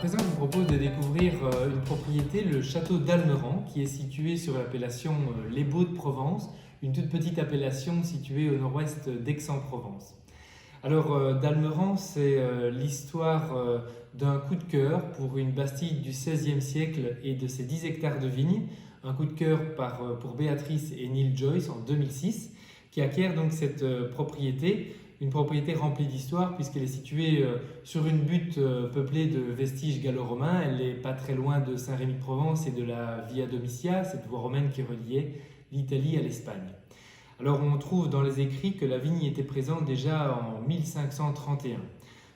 présent, je vous propose de découvrir une propriété, le château d'Almeran, qui est situé sur l'appellation Les Baux de Provence, une toute petite appellation située au nord-ouest d'Aix-en-Provence. Alors, d'Almeran, c'est l'histoire d'un coup de cœur pour une bastide du XVIe siècle et de ses 10 hectares de vignes. Un coup de cœur pour Béatrice et Neil Joyce en 2006, qui acquièrent donc cette propriété. Une propriété remplie d'histoire puisqu'elle est située sur une butte peuplée de vestiges gallo-romains. Elle n'est pas très loin de Saint-Rémy-de-Provence et de la Via Domitia, cette voie romaine qui reliait l'Italie à l'Espagne. Alors on trouve dans les écrits que la vigne était présente déjà en 1531.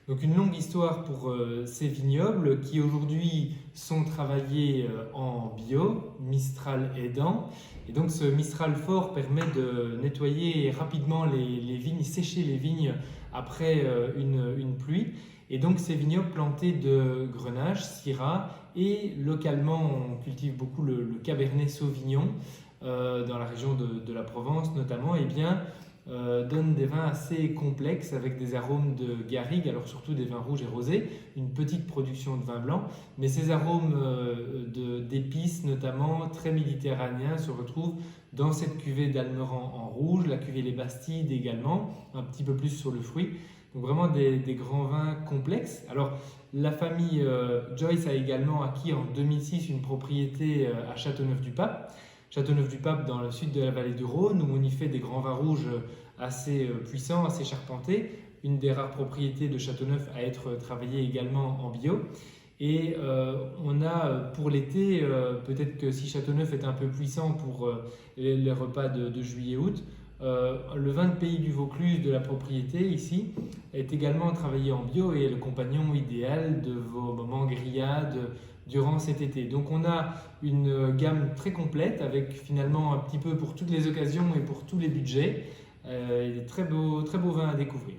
Donc une longue histoire pour ces vignobles qui aujourd'hui sont travaillés en bio, Mistral aidant. Et donc ce Mistral fort permet de nettoyer rapidement les vignes, sécher les vignes après une pluie. Et donc ces vignobles plantés de Grenache, Syrah, et localement on cultive beaucoup le Cabernet Sauvignon dans la région de la Provence notamment, et bien donne des vins assez complexes avec des arômes de garrigue, alors surtout des vins rouges et rosés, une petite production de vin blanc, mais ces arômes d'épices notamment très méditerranéens se retrouvent dans cette cuvée d'Almeran en rouge, la cuvée Les Bastides également, un petit peu plus sur le fruit. Donc vraiment des grands vins complexes. Alors la famille Joyce a également acquis en 2006 une propriété à Châteauneuf-du-Pape. Châteauneuf-du-Pape dans le sud de la vallée du Rhône, où on y fait des grands vins rouges assez puissants, assez charpentés. Une des rares propriétés de Châteauneuf à être travaillée également en bio. Et on a pour l'été, peut-être que si Châteauneuf est un peu puissant pour les repas de juillet-août, le vin de pays du Vaucluse de la propriété ici est également travaillé en bio et est le compagnon idéal de vos moments grillades durant cet été. Donc on a une gamme très complète avec finalement un petit peu pour toutes les occasions et pour tous les budgets. Très beau vin à découvrir.